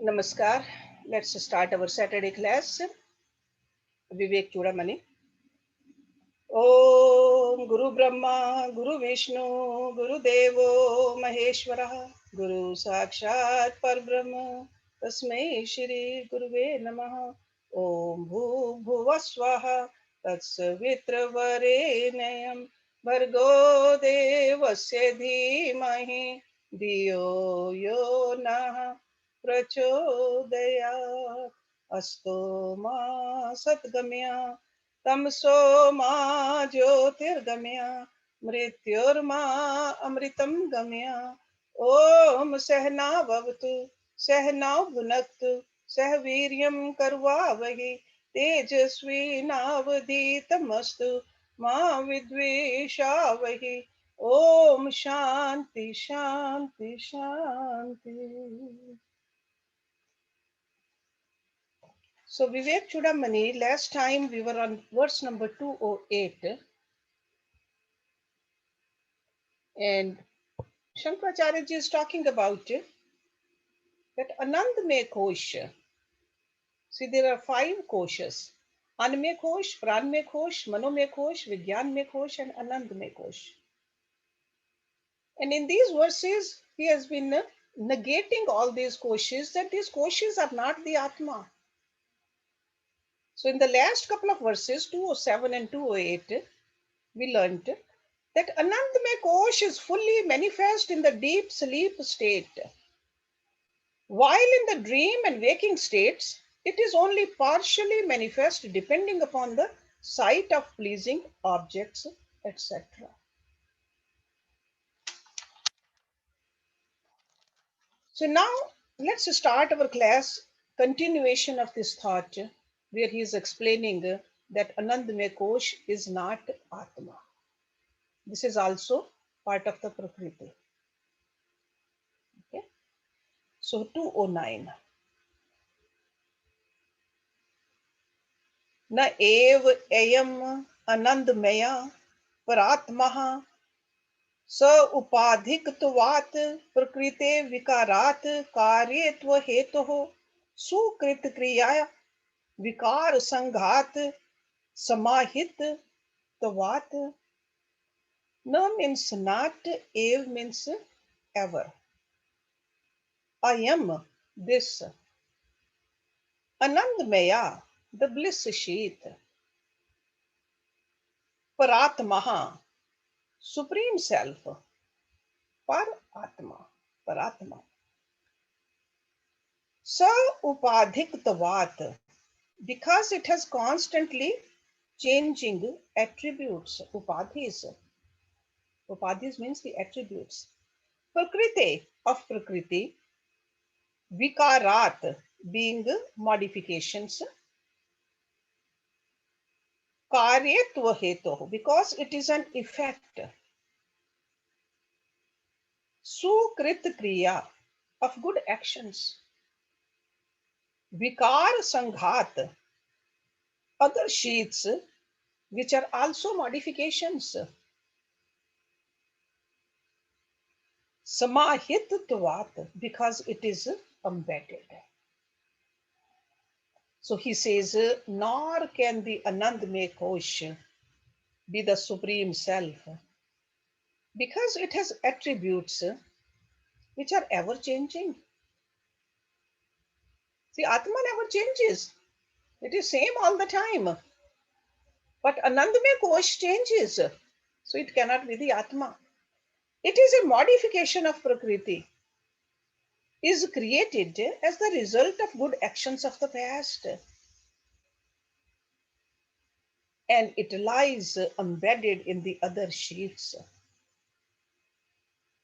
Namaskar. Let's start our Saturday class. Vivekachudamani. Om Guru Brahma, Guru Vishnu, Guru Devo Maheshwara, Guru Sakshat Parbrahma, Tasmai Shri Guruve Namaha. Om Bhu Bhuva Swaha, Tatsavitra Varenayam, Bhargo Devasya Dhimahi, Diyo Yo Nah Prachodayat. Asto Ma Satgamya तमसो मा ज्योतिर्गमय मृत्युर्मा अमृतं गमय ओम सहना भवतु सहनौ भुनक्तु सह वीर्यं कर्वावहि तेजस्वी नावधीतमस्तु मा विद्विषावहि ओम शांति शांति शांति. So Vivekachudamani, last time we were on verse number 208 and Shankaracharya ji is talking about that Anand mein kosh. See, there are 5 koshas. An mein kosh, pran mein kosh, mano mein kosh, vigyan mein kosh and Anand mein kosh. And in these verses, he has been negating all these koshes, that these koshes are not the Atma. So in the last couple of verses, 207 and 208, we learnt that Anandmay Kosh is fully manifest in the deep sleep state, while in the dream and waking states, it is only partially manifest depending upon the sight of pleasing objects, etc. So now let's start our class continuation of this thought where he is explaining that Anandmay Kosh is not Atma. This is also part of the Prakriti. Okay. So 209. न एव अयम् आनंदमया परात्मः स उपाधिकत्वात् प्रकृते विकारात् कार्यत्व हेतुः सुकृत क्रिया विकार संघात समाहितत्वात्. न means not, ev means ever. I am this. Anandmaya, the bliss sheath. Paratmaha, supreme self. Paratma, Paratma. Sa upadhiktvat, because it has constantly changing attributes. Upadhis. Upadhis means the attributes. Prakriti, of Prakriti. Vikarat, being modifications. Karyatva hetu, because it is an effect. Sukrit kriya, of good actions. Vikar sanghat, other sheaths which are also modifications. Samahitvat, because it is embedded. So he says, nor can the Anandmay Kosh be the supreme self, because it has attributes which are ever changing. See, Atma never changes. It is same all the time. But Anandmay Kosh changes. So it cannot be the Atma. It is a modification of Prakriti, is created as the result of good actions of the past. And it lies embedded in the other sheaths,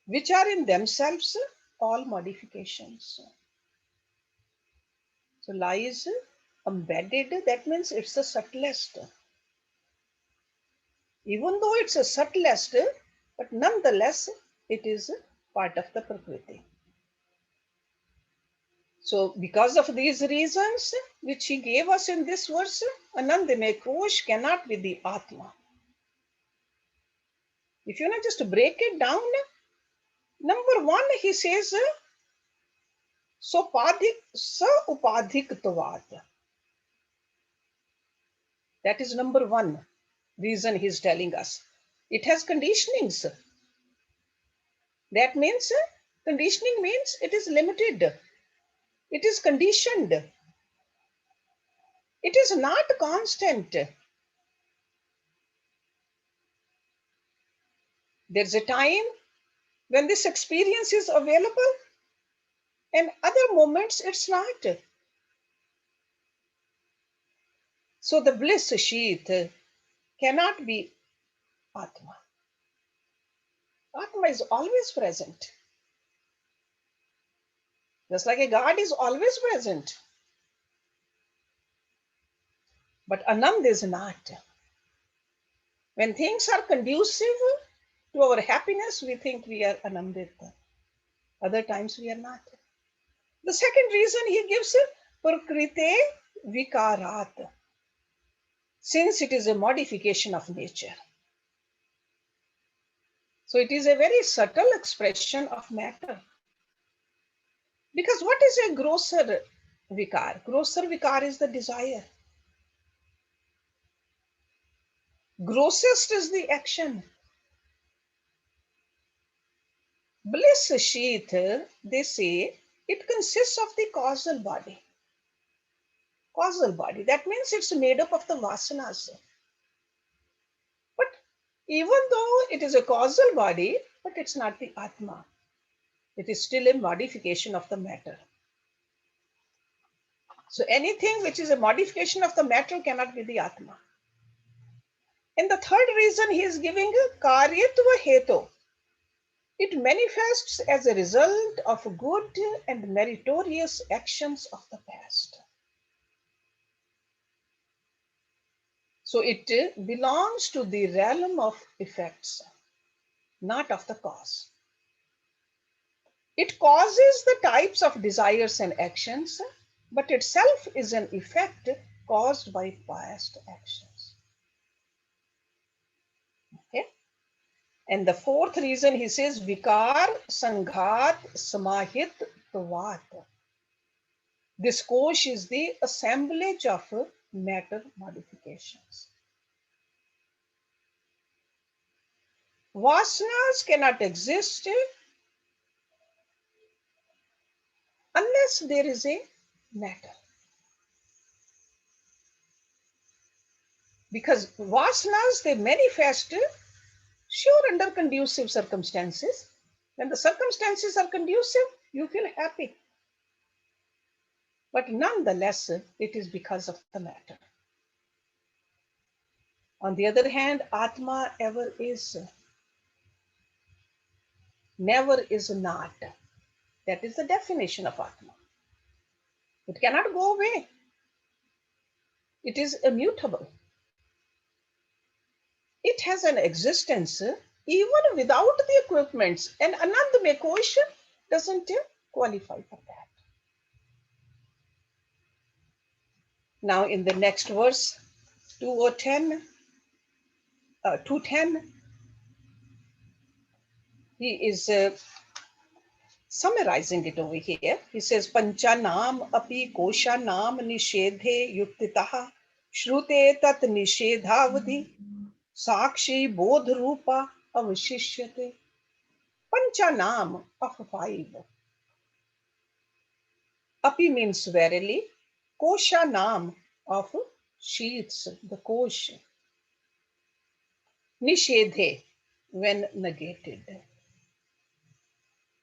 which are in themselves all modifications. So lies embedded, that means it's the subtlest. Even though it's a subtlest, but nonetheless, it is part of the Prakriti. So because of these reasons, which he gave us in this verse, Anandmay Kosh cannot be the Atma. If you just break it down, number one, he says, Upadhiktvad. That is number one reason he is telling us. It has conditionings. That means conditioning means it is limited. It is conditioned. It is not constant. There's a time when this experience is available, and other moments it's not. So the bliss sheath cannot be Atma. Atma is always present. Just like a God is always present. But Anand is not. When things are conducive to our happiness, we think we are Anandita. Other times we are not. The second reason he gives Prakrite Vikarat, since it is a modification of nature. So it is a very subtle expression of matter. Because what is a grosser vikar? Grosser vikar is the desire. Grossest is the action. Bliss sheath, they say, it consists of the causal body. Causal body, that means it's made up of the vasanas. But even though it is a causal body, but it's not the Atma. It is still a modification of the matter. So anything which is a modification of the matter cannot be the Atma. And the third reason he is giving karyatva hetu. It manifests as a result of good and meritorious actions of the past. So it belongs to the realm of effects, not of the cause. It causes the types of desires and actions, but itself is an effect caused by past actions. Okay? And the fourth reason he says vikar sanghat samahit tvat. This kosh is the assemblage of matter modifications. Vasanas cannot exist unless there is a matter. Because vasanas, they manifest sure under conducive circumstances. When the circumstances are conducive, you feel happy. But nonetheless, it is because of the matter. On the other hand, Atma ever is, never is not. That is the definition of Atma. It cannot go away. It is immutable. It has an existence even without the equipments. And Anandamay Kosh doesn't qualify for that. Now in the next verse, 210, he is summarizing it over here. He says, Panchanam api koshanam nishedhe yuktitaha shrute tat nishedhavadhi sakshi bodh rupa avashishyate. Panchanam of five. Api means verily. Koshanam of sheaths, the kosh. Nishedhe, when negated.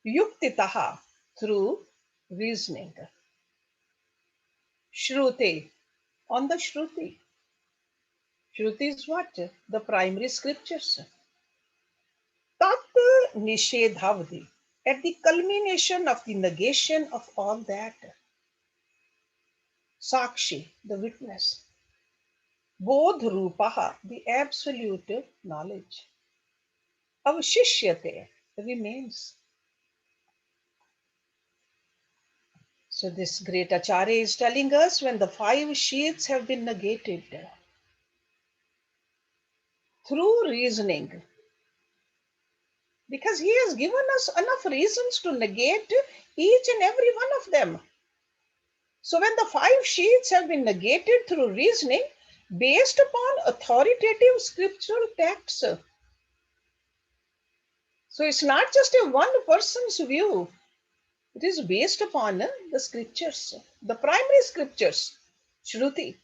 Yuktitaha, through reasoning. Shrute, on the Shruti. Shruti is what? The primary scriptures. Tat nishedhavdi, at the culmination of the negation of all that. Sakshi, the witness. Bodh rupaha, the absolute knowledge. Avashishyate, remains. So this great Acharya is telling us when the five sheaths have been negated, through reasoning, because he has given us enough reasons to negate each and every one of them. So when the 5 sheets have been negated through reasoning based upon authoritative scriptural texts, so it's not just a one person's view, it is based upon the scriptures, the primary scriptures, Shruti.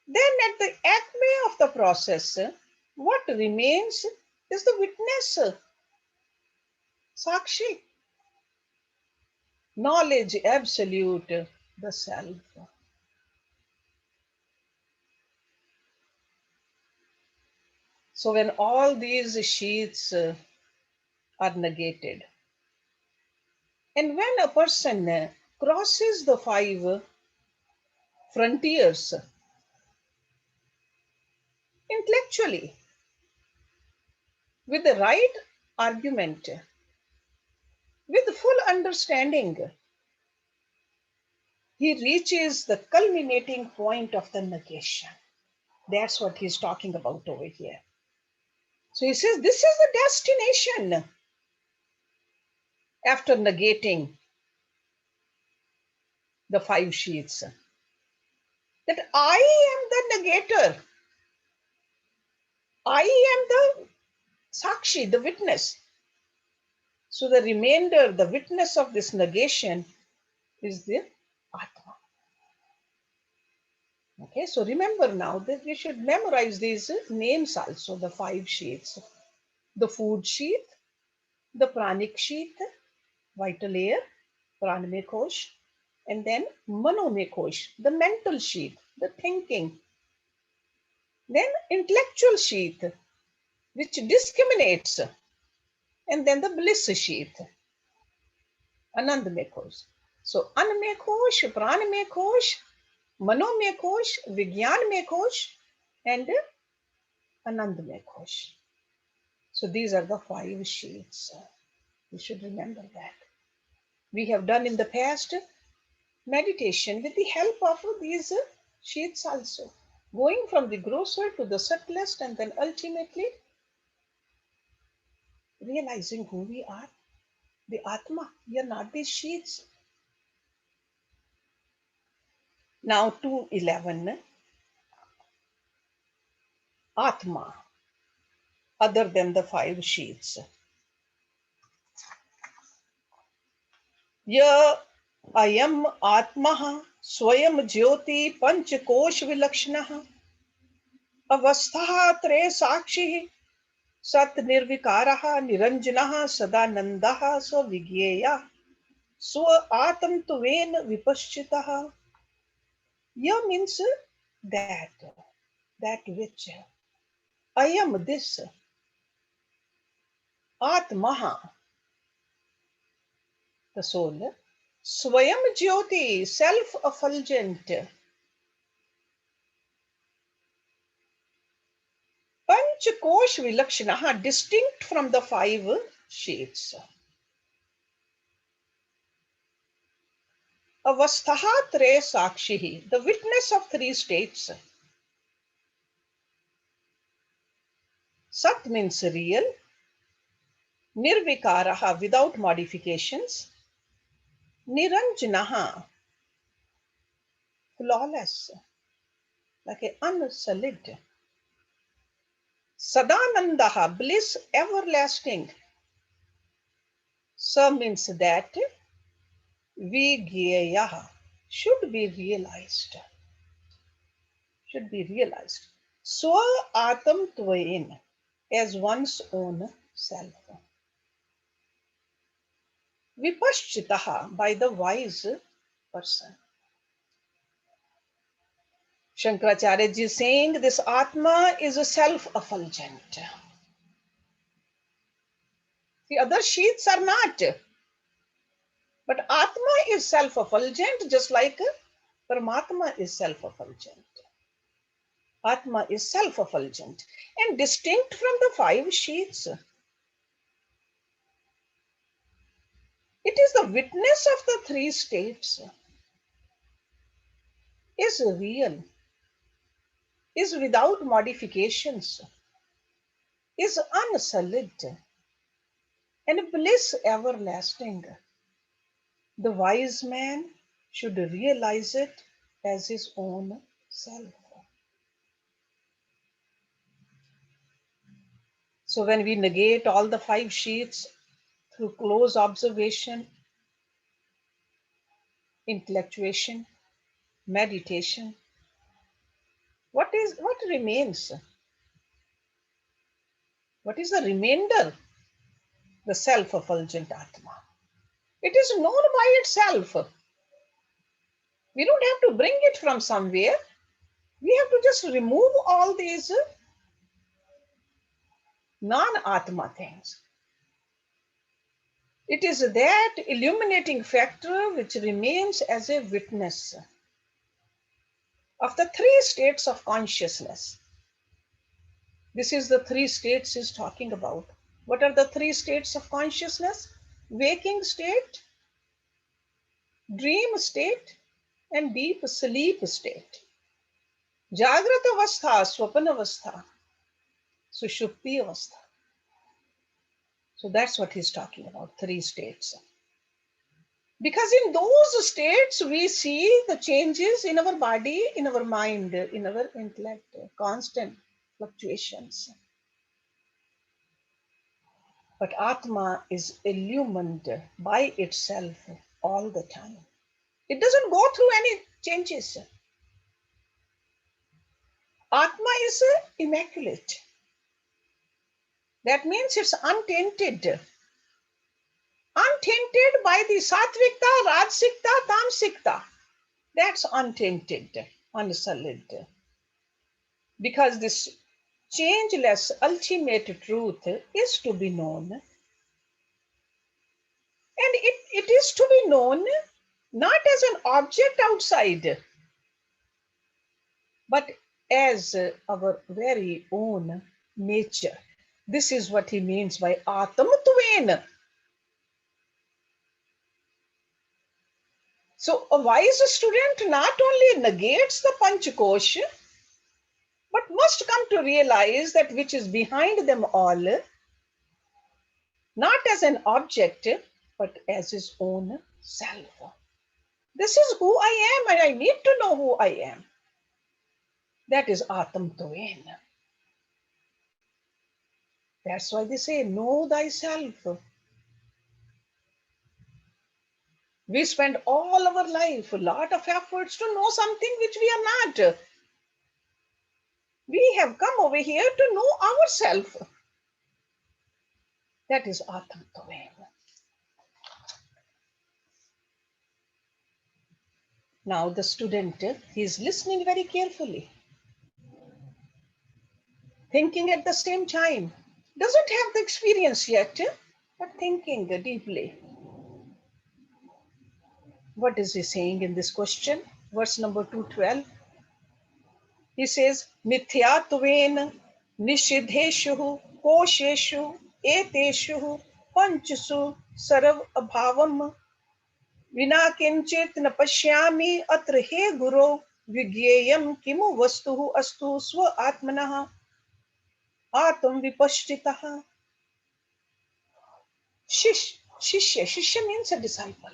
Then at the acme of the process, what remains is the witness, Sakshi, knowledge absolute, the self. So when all these sheets are negated, and when a person crosses the 5 frontiers intellectually with the right argument, with full understanding, he reaches the culminating point of the negation. That's what he's talking about over here. So he says this is the destination after negating the 5 sheets. That I am the negator. I am the Sakshi, the witness. So the remainder, the witness of this negation is the Atma. Okay, so remember now that we should memorize these names also, the 5 sheets. The food sheath, the pranic sheath, vital air, pranamay kosh, and then manomay kosh, the mental sheath, the thinking. Then intellectual sheath, which discriminates, and then the bliss sheath, anandamay kosh. So anmay kosh, pranamay kosh, manomay kosh, vigyanmay kosh, and anandamay kosh. So these are the 5 sheets. You should remember that. We have done in the past meditation with the help of these sheets also, going from the grosser to the subtlest, and then ultimately realizing who we are, the Atma. We are not these sheets. Now 211, Atma, other than the 5 sheets. Ya ayam Atma swayam jyoti panchakosh vilakshana avastha tre sakshi सत निर्विकारः निरंजनः सदानंदः स्वविज्ञेय स्व आत्मत्वेन विपश्चितः. Yah means that, that which. I am this. Atmaha, the soul. Swayam Jyoti, self-effulgent. Panchakosh vilakshanaha, distinct from the 5 sheets. Avasthaha tre sakshihi, the witness of 3 states. Sat means real. Nirvikaraha, without modifications. Niranjanaha, flawless, like an unsullied. Sadanandaha, bliss everlasting. Sa means that. Vigyayaha, should be realized. Should be realized. Swa atam tvain, as one's own self. Vipaschitaha, by the wise person. Shankaracharya ji is saying this Atma is a self-effulgent. The other sheets are not. But Atma is self-effulgent, just like Paramatma is self-effulgent. Atma is self-effulgent and distinct from the 5 sheets. It is the witness of the 3 states. Is real, is without modifications, is unsullied, and bliss everlasting. The wise man should realize it as his own self. So when we negate all the five sheaths through close observation, intellectuation, meditation, what remains? What is the remainder? The self-effulgent Atma. It is known by itself. We don't have to bring it from somewhere. We have to just remove all these non-Atma things. It is that illuminating factor which remains as a witness of the three states of consciousness. This is the three states he's talking about. What are the three states of consciousness? Waking state, dream state, and deep sleep state. Jagrata avastha, swapana avastha, sushupti avastha. So that's what he's talking about, three states. Because in those states, we see the changes in our body, in our mind, in our intellect, constant fluctuations. But Atma is illumined by itself all the time. It doesn't go through any changes. Atma is immaculate. That means it's untainted. Untainted by the sattvikta, rajsikta, tamsikta. That's untainted, unsullied. Because this changeless ultimate truth is to be known. And it is to be known not as an object outside, but as our very own nature. This is what he means by Atamtven. So a wise student not only negates the Panchakosh, but must come to realize that which is behind them all, not as an object, but as his own self. This is who I am, and I need to know who I am. That is Atamtven. That's why they say, know thyself. We spend all our life, a lot of efforts to know something which we are not. We have come over here to know ourselves. That is Atamtven. Now the student, he is listening very carefully, thinking at the same time. Doesn't have the experience yet, but thinking deeply. What is he saying in this question? Verse number 212. He says, Mithyatven nishidheshu kosheshu eteshu panchasu sarav abhavam vina kinchit na pashyami atra he guru vigyeyam kimu vastuhu astu swa atmanah atam vipashtitah. Shishya means a disciple.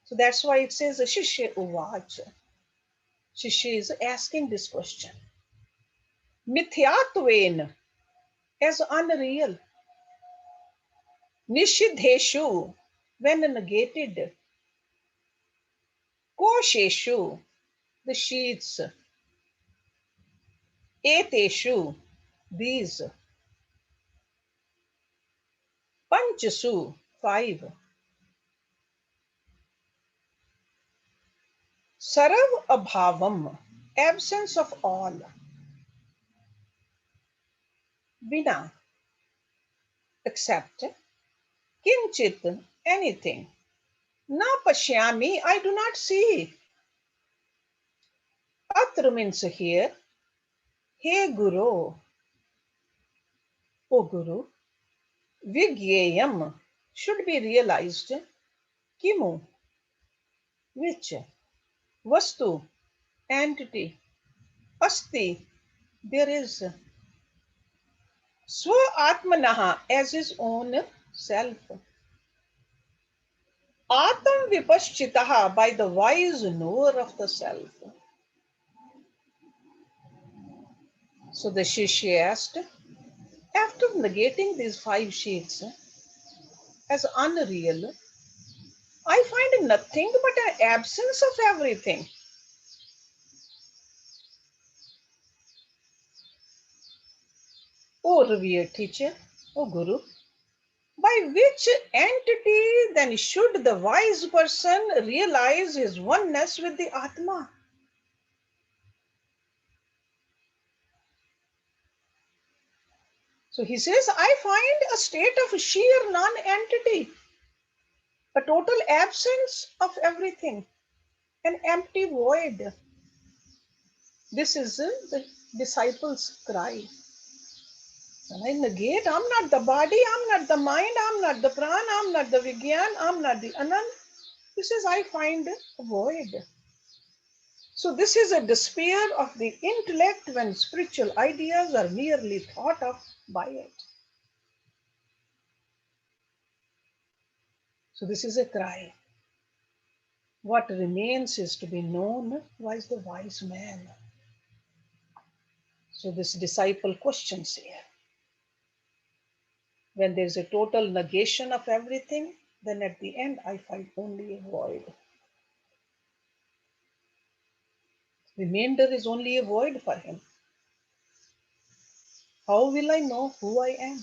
So that's why it says Shishya Uvach. Shishya is asking this question. Mithyatven, as unreal. Nishidheshu, when negated. Kosheshu, the sheaths. Eteshu, these. Panchasu, five. Sarav abhavam, absence of all. Vina, except. Kinchit, anything. Na pashyami, I do not see. Atra means here. He Guru, O Guru. Vigyeyam should be realized. Kimu, which? Vastu, entity. Asti, there is. Swa Atmanaha, as his own self. Atam vipaschitaha, by the wise knower of the self. So the Shishya asked, after negating these five sheaths as unreal, I find nothing but an absence of everything. O revered teacher, O Guru, by which entity then should the wise person realize his oneness with the Atma? So he says, I find a state of sheer non-entity, a total absence of everything, an empty void. This is the disciples' cry. When I negate, I'm not the body, I'm not the mind, I'm not the prana, I'm not the vigyan, I'm not the anand. He says, I find a void. So this is a despair of the intellect when spiritual ideas are merely thought of by it. So this is a cry. What remains is to be known by the wise man. So this disciple questions here. When there is a total negation of everything, then at the end I find only a void. Remainder is only a void for him. How will I know who I am?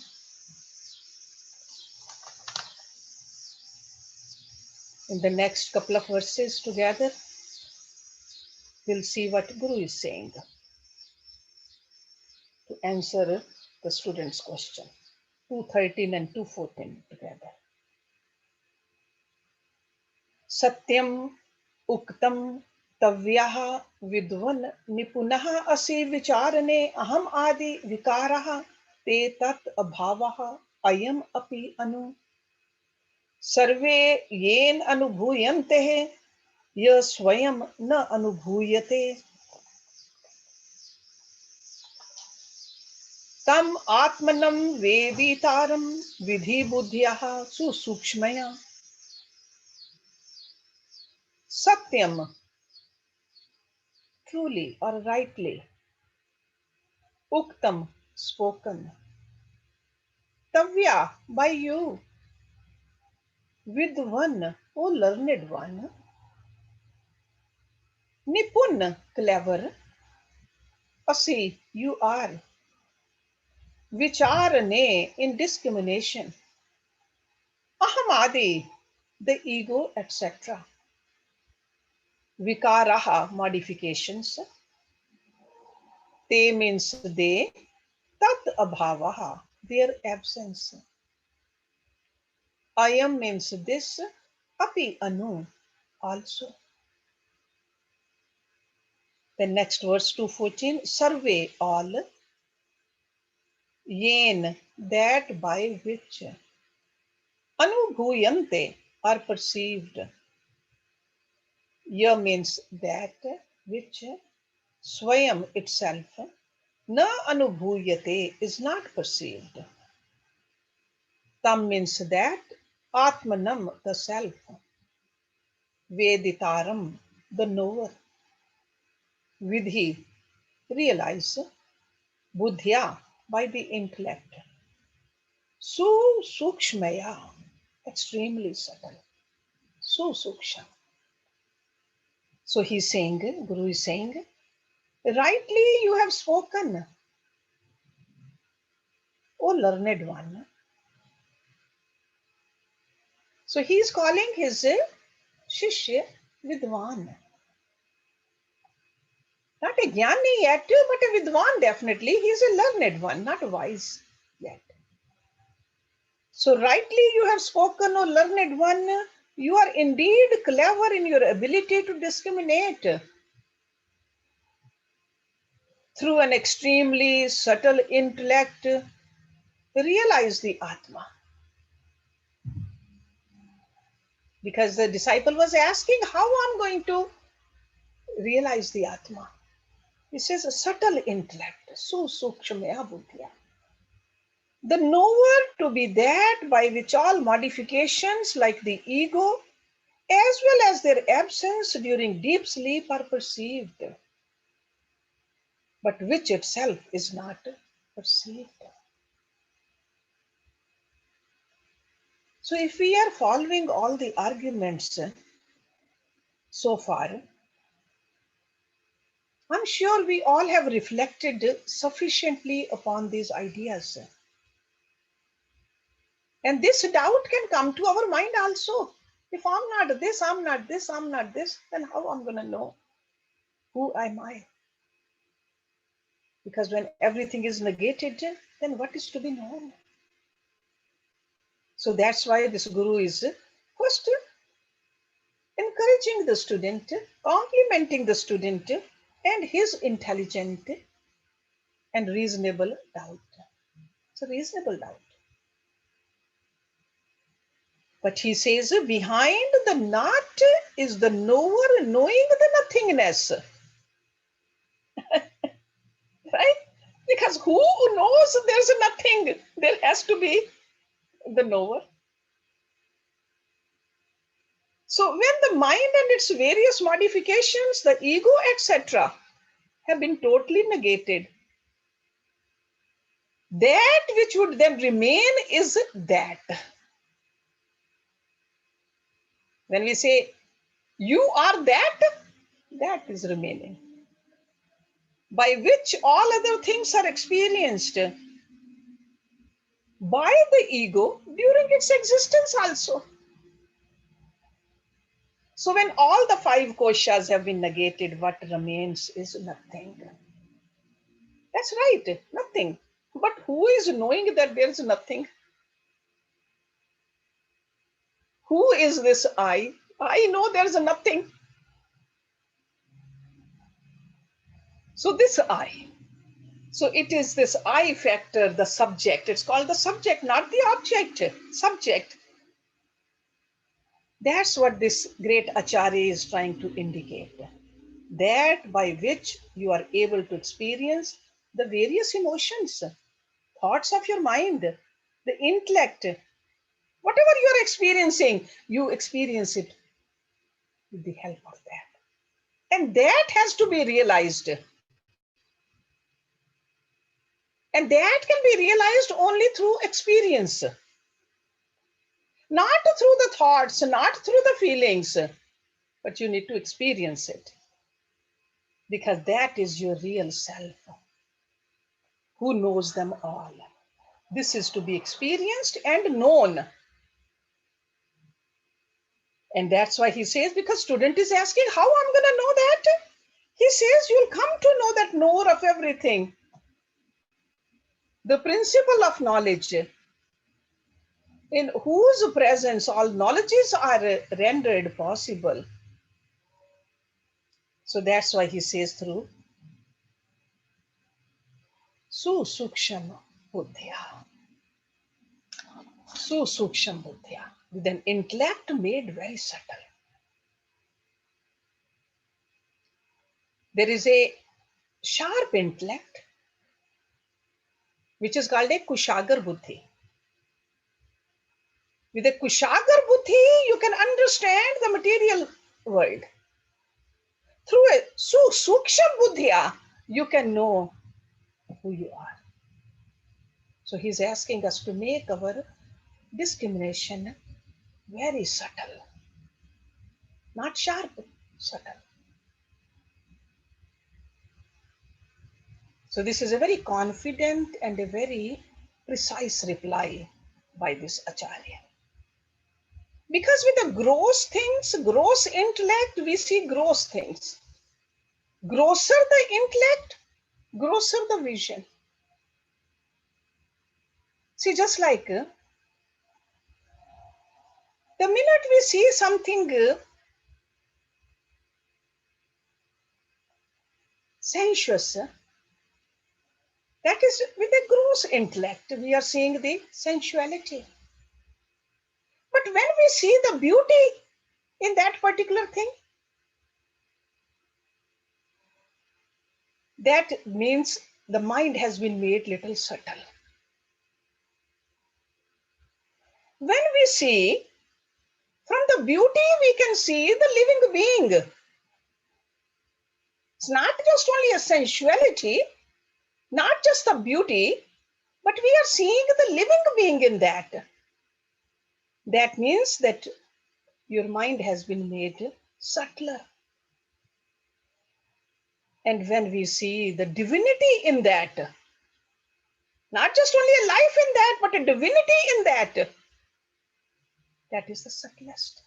In the next couple of verses together, we'll see what Guru is saying to answer the student's question. 213 and 214 together. Satyam uktam tavyaha vidvan nipunaha asi vicharane aham adi vikaraha te tat abhavaha ayam api anu सर्वे येन अनुभूयन्ते यह स्वयं न अनुभूयते तम आत्मनं वेदितारं विधि बुद्ध्याः सुसूक्ष्मया सत्यम truly or rightly uktam spoken tavya by you with one o learned one nipun clever asi you are vicharane in discrimination ahamadi the ego etc vikaraha modifications te means they tat abhavaha their absence ayam means this api anu also. The next verse 214 survey all yen that by which anubhuyante are perceived ya means that which swayam itself na anubhuyate is not perceived. Tam means that atmanam the self veditaram the knower vidhi realize buddhya by the intellect su sukshmaya extremely subtle so suksha. So he's saying, Guru is saying, rightly you have spoken, O learned one. So he is calling his shishya vidwan. Not a jnani yet, but a vidwan definitely. He is a learned one, not wise yet. So rightly you have spoken, O learned one. You are indeed clever in your ability to discriminate through an extremely subtle intellect. Realize the Atma. Because the disciple was asking how I'm going to realize the Atma. He says a subtle intellect, su sukshmaya buddhya. The knower to be that by which all modifications like the ego, as well as their absence during deep sleep, are perceived, but which itself is not perceived. So if we are following all the arguments so far, I'm sure we all have reflected sufficiently upon these ideas. And this doubt can come to our mind also. If I'm not this, I'm not this, I'm not this, then how I'm going to know who am I? Because when everything is negated, then what is to be known? So that's why this guru is first encouraging the student, complimenting the student, and his intelligent and reasonable doubt. It's a reasonable doubt. But he says, behind the not is the knower knowing the nothingness. Right? Because who knows there's a nothing? There has to be the knower. So when the mind and its various modifications, the ego, etc., have been totally negated, that which would then remain is that. When we say, you are that, that is remaining, by which all other things are experienced by the ego during its existence also. So when all the five koshas have been negated, what remains is nothing. That's right, nothing. But who is knowing that there is nothing? Who is this I? I know there is nothing. So this I. So it is this I factor, the subject. It's called the subject, not the object. Subject. That's what this great Acharya is trying to indicate. That by which you are able to experience the various emotions, thoughts of your mind, the intellect, whatever you are experiencing, you experience it with the help of that. And that has to be realized. And that can be realized only through experience. Not through the thoughts, not through the feelings, but you need to experience it. Because that is your real self, who knows them all. This is to be experienced and known. And that's why he says, because student is asking, how I'm going to know that? He says, you'll come to know that knower of everything. The principle of knowledge, in whose presence all knowledges are rendered possible. So that's why he says through Susuksham Buddhya. Susuksham Buddhya. With an intellect made very subtle. There is a sharp intellect, which is called a Kushagar Buddhi. With a Kushagar Buddhi, you can understand the material world. Through a Suksham Buddhya, you can know who you are. So he's asking us to make our discrimination very subtle, not sharp, subtle. So this is a very confident and a very precise reply by this Acharya. Because with the gross things, gross intellect, we see gross things. Grosser the intellect, grosser the vision. See, just like the minute we see something sensuous, that is with a gross intellect, we are seeing the sensuality. But when we see the beauty in that particular thing, that means the mind has been made little subtle. When we see, from the beauty we can see the living being. It's not just only a sensuality, not just the beauty, but we are seeing the living being in that. That means that your mind has been made subtler. And when we see the divinity in that, not just only a life in that, but a divinity in that, that is the subtlest.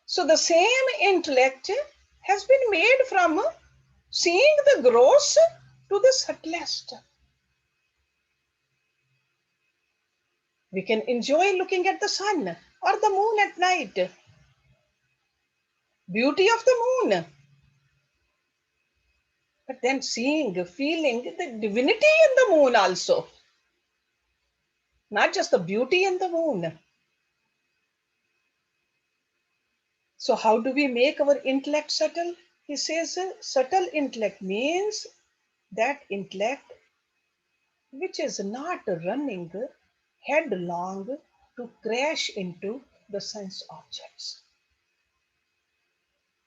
So the same intellect has been made from seeing the gross to the subtlest. We can enjoy looking at the sun or the moon at night. Beauty of the moon. But then seeing, feeling the divinity in the moon also. Not just the beauty in the moon. So how do we make our intellect subtle? He says subtle intellect means that intellect which is not running headlong to crash into the sense objects.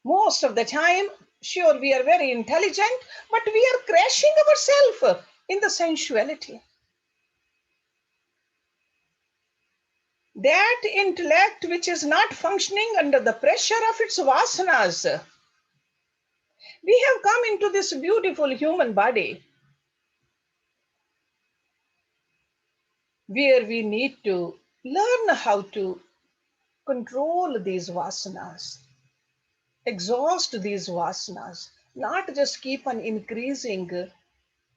Most of the time, sure, we are very intelligent, but we are crashing ourselves in the sensuality. That intellect which is not functioning under the pressure of its vasanas. We have come into this beautiful human body where we need to learn how to control these vasanas, exhaust these vasanas, not just keep on increasing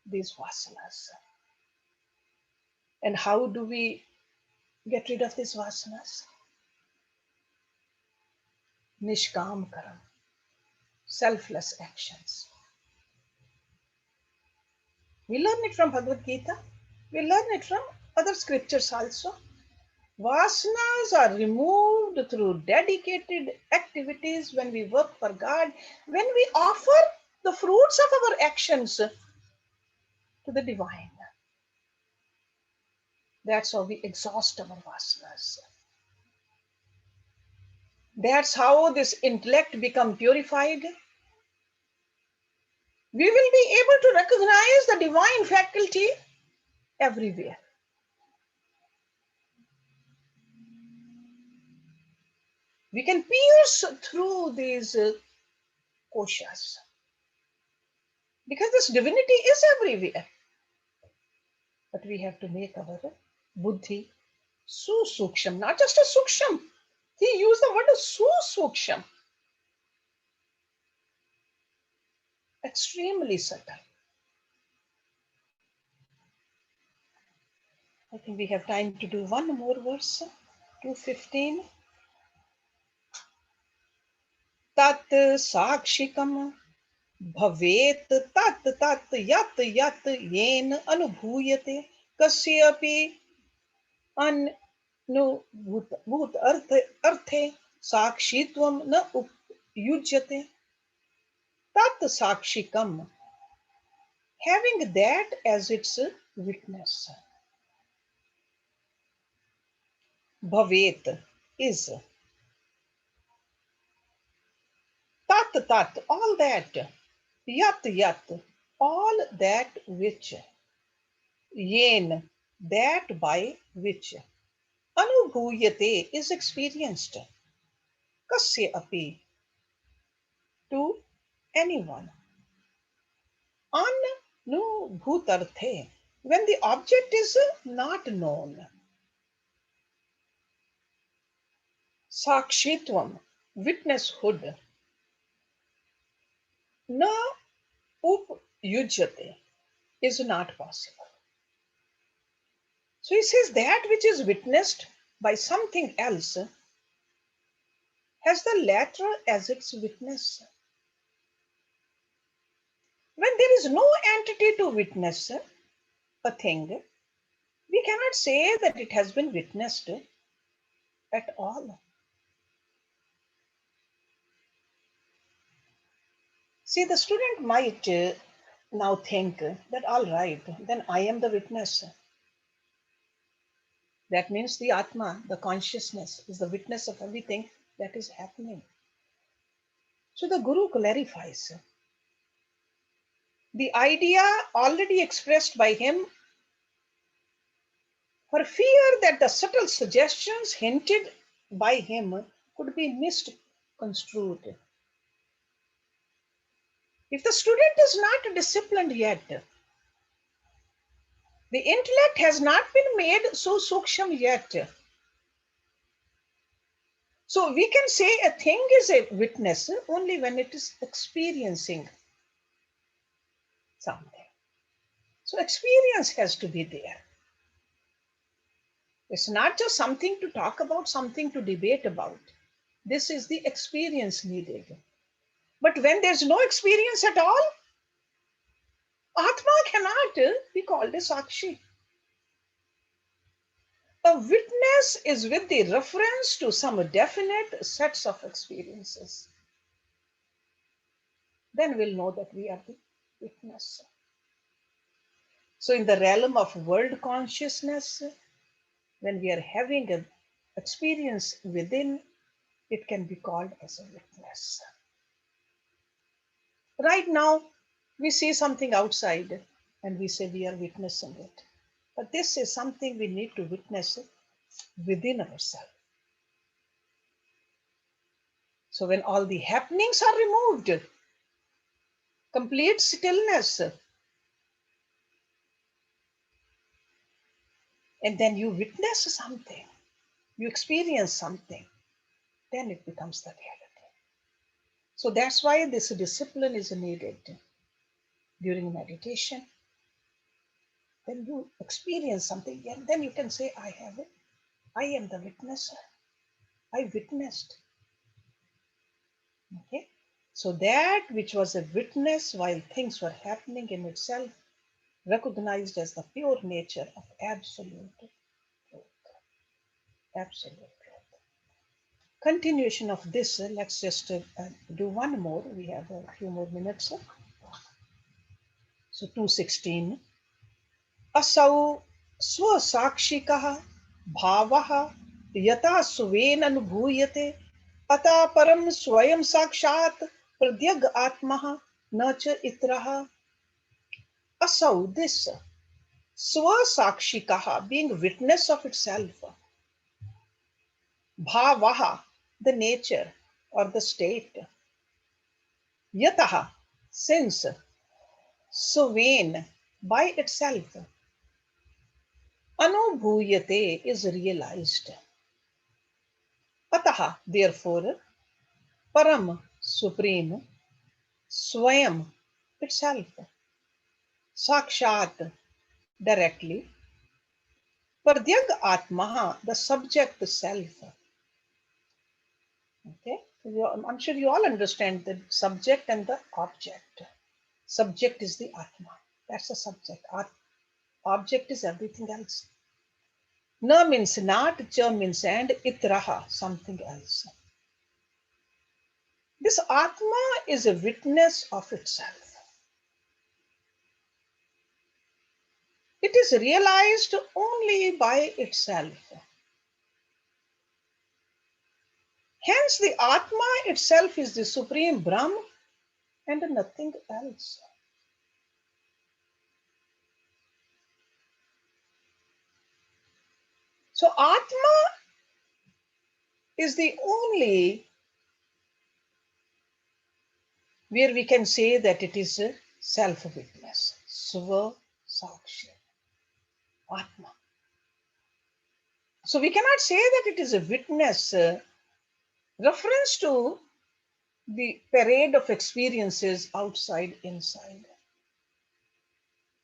these vasanas. And how do we get rid of these vasanas? Nishkam karam, selfless actions. We learn it from Bhagavad Gita. We learn it from other scriptures also. Vasanas are removed through dedicated activities when we work for God, when we offer the fruits of our actions to the divine. That's how we exhaust our vasanas. That's how this intellect become purified. We will be able to recognize the divine faculty everywhere. We can pierce through these koshas because this divinity is everywhere. But we have to make our buddhi susuksham, not just a suksham. He used the word susuksham, extremely subtle. I think we have time to do one more verse, 215. Tat sakshikam bhavet tat tat yat yat yen anubhuyate kasyapi अनुभूत अर्थे साक्षित्वम न उपयुज्यते tat sakshikam, having that as its witness. Bhavet is tat tat, all that, yat yat, all that which, yen, that by which, anubhuyate is experienced, kasya api, to anyone, anubhutarthe, when the object is not known. Sakshitvam, witnesshood, na upyujyate, is not possible. So he says that which is witnessed by something else has the latter as its witness. When there is no entity to witness a thing, we cannot say that it has been witnessed at all. See, the student might now think that, all right, then I am the witness. That means the Atma, the consciousness, is the witness of everything that is happening. So the Guru clarifies the idea already expressed by him, for fear that the subtle suggestions hinted by him could be misconstrued. If the student is not disciplined yet, the intellect has not been made so suksham yet. So we can say a thing is a witness only when it is experiencing something. So experience has to be there. It's not just something to talk about, something to debate about. This is the experience needed. But when there's no experience at all, Atma cannot be called a Sakshi. A witness is with the reference to some definite sets of experiences. Then we'll know that we are the witness. So, in the realm of world consciousness, when we are having an experience within, it can be called as a witness. Right now, we see something outside and we say we are witnessing it. But this is something we need to witness within ourselves. So, when all the happenings are removed, complete stillness, and then you witness something, you experience something, then it becomes the reality. So that's why this discipline is needed during meditation. When you experience something, and then you can say, I have it. I am the witnesser. I witnessed. Okay. So that which was a witness while things were happening in itself, recognized as the pure nature of absolute truth. Absolute truth. Continuation of this, let's just do one more. We have a few more minutes. So 216. असौ स्वसाक्षिकः भावः यथा स्वेन अनुभूयते अतः परम स्वयं साक्षात् प्रत्यग आत्मा न च इतरः. Asau, this swasakshikaha, being witness of itself, bhavaha, the nature or the state, yataha, since, swain, by itself, anubhuyate, is realized. Ataha, therefore, param, supreme, swayam, itself, sakshat, directly, pradyag atmaha, the subject self. Okay, I'm sure you all understand the subject and the object. Subject is the Atma. That's the subject. Object is everything else. Na means not, cha means and, itraha, something else. This Atma is a witness of itself. It is realized only by itself. Hence, the Atma itself is the supreme Brahm and nothing else. So, Atma is the only where we can say that it is a self-witness. Sva Sakshi, Atma. So we cannot say that it is a witness reference to the parade of experiences outside, inside.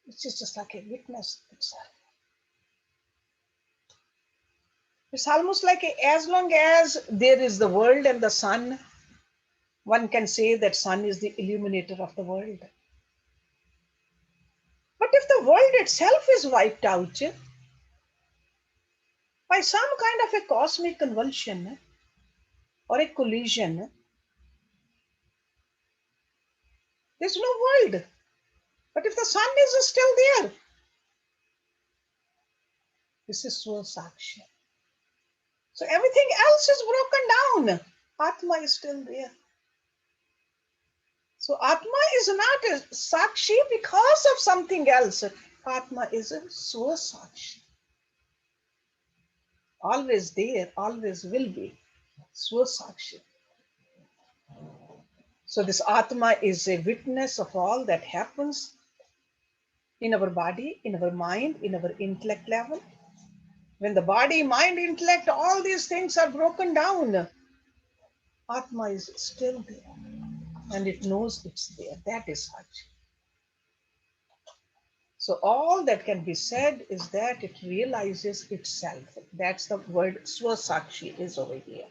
It's just like a witness itself. It's almost like as long as there is the world and the sun, one can say that sun is the illuminator of the world. But if the world itself is wiped out by some kind of a cosmic convulsion or a collision, there's no world. But if the sun is still there, This is Swasakshi. So everything else is broken down. Atma is still there. So Atma is not a Sakshi because of something else. Atma is a Swasakshi. Always there, always will be. Swasakshi. So this Atma is a witness of all that happens in our body, in our mind, in our intellect level. When the body, mind, intellect, all these things are broken down, Atma is still there and it knows it's there. That is Sakshi. So all that can be said is that it realizes itself. That's the word Swasakshi is over here.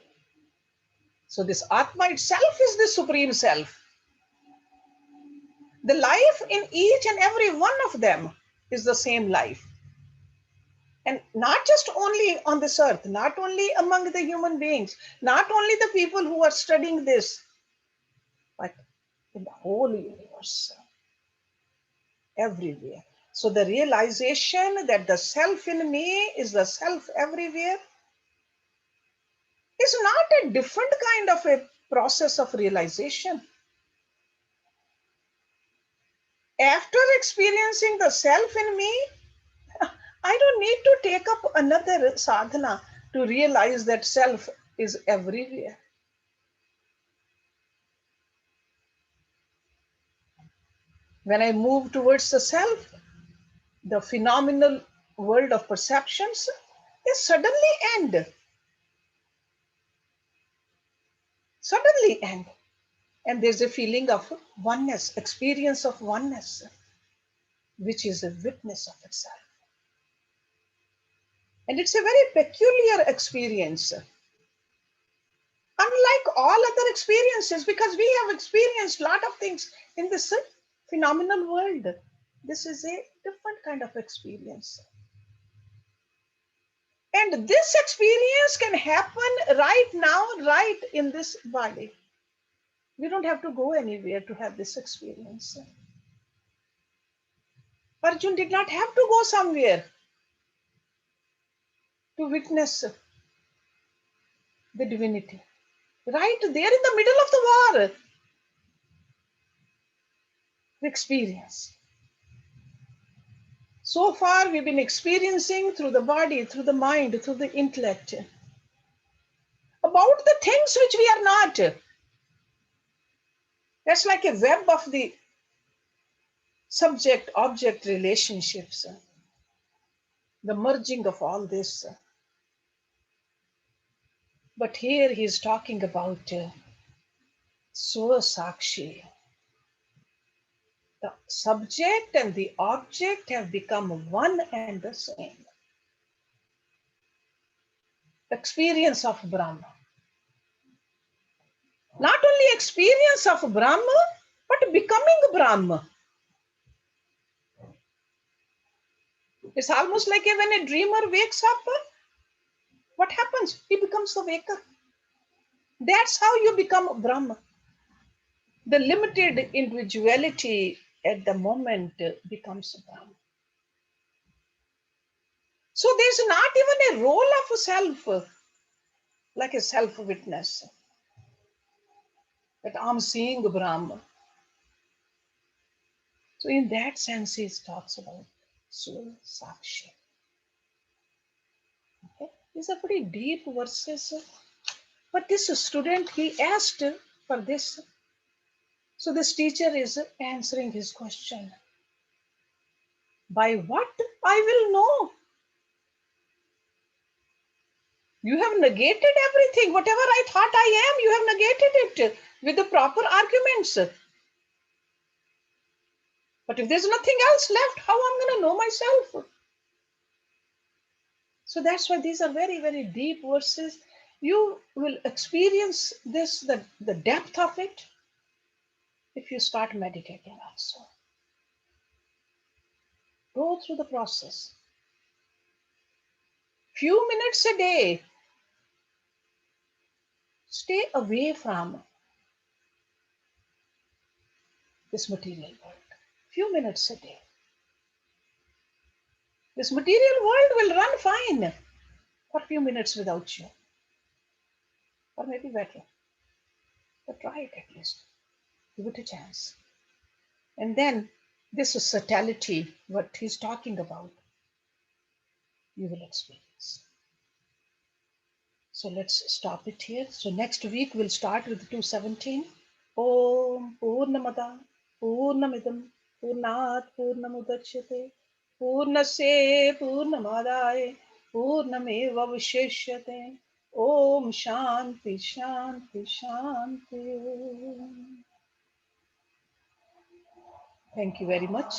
So this Atma itself is the Supreme Self. The life in each and every one of them is the same life. And not just only on this earth, not only among the human beings, not only the people who are studying this, but in the whole universe, everywhere. So the realization that the self in me is the self everywhere is not a different kind of a process of realization. After experiencing the self in me, I don't need to take up another sadhana to realize that self is everywhere. When I move towards the self, the phenomenal world of perceptions is suddenly end. Suddenly end. And there's a feeling of oneness, experience of oneness, which is a witness of itself. And it's a very peculiar experience. Unlike all other experiences, because we have experienced a lot of things in this phenomenal world. This is a different kind of experience. And this experience can happen right now, right in this body. We don't have to go anywhere to have this experience. Arjun did not have to go somewhere to witness the divinity. Right there in the middle of the war, the experience. So far, we've been experiencing through the body, through the mind, through the intellect, about the things which we are not. That's like a web of the subject object relationships, the merging of all this. But here he's talking about Swasakshi. The subject and the object have become one and the same. Experience of Brahma. Not only experience of Brahma, but becoming Brahma. It's almost like when a dreamer wakes up, what happens? He becomes the waker. That's how you become Brahma. The limited individuality at the moment becomes Brahma. So there's not even a role of a self, like a self-witness, that I'm seeing Brahma. So in that sense, he talks about soul sakshi. Okay? These are pretty deep verses. But this student, he asked for this. So this teacher is answering his question. By what I will know? You have negated everything. Whatever I thought I am, you have negated it with the proper arguments. But if there's nothing else left, how am I going to know myself? So that's why these are very, very deep verses. You will experience this, the depth of it, if you start meditating also. Go through the process. Few minutes a day. Stay away from this material world. Few minutes a day. This material world will run fine for a few minutes without you, or maybe better. But try it at least. Give it a chance. And then this versatility, what he's talking about, you will experience. So let's stop it here. So next week we'll start with 217. Om Purnamada Purnamidam Purnat Purnamudachyate Purnasya Purnamadaya Purnameva Vishishyate. Om Shanti Shanti Shanti. Thank you very much.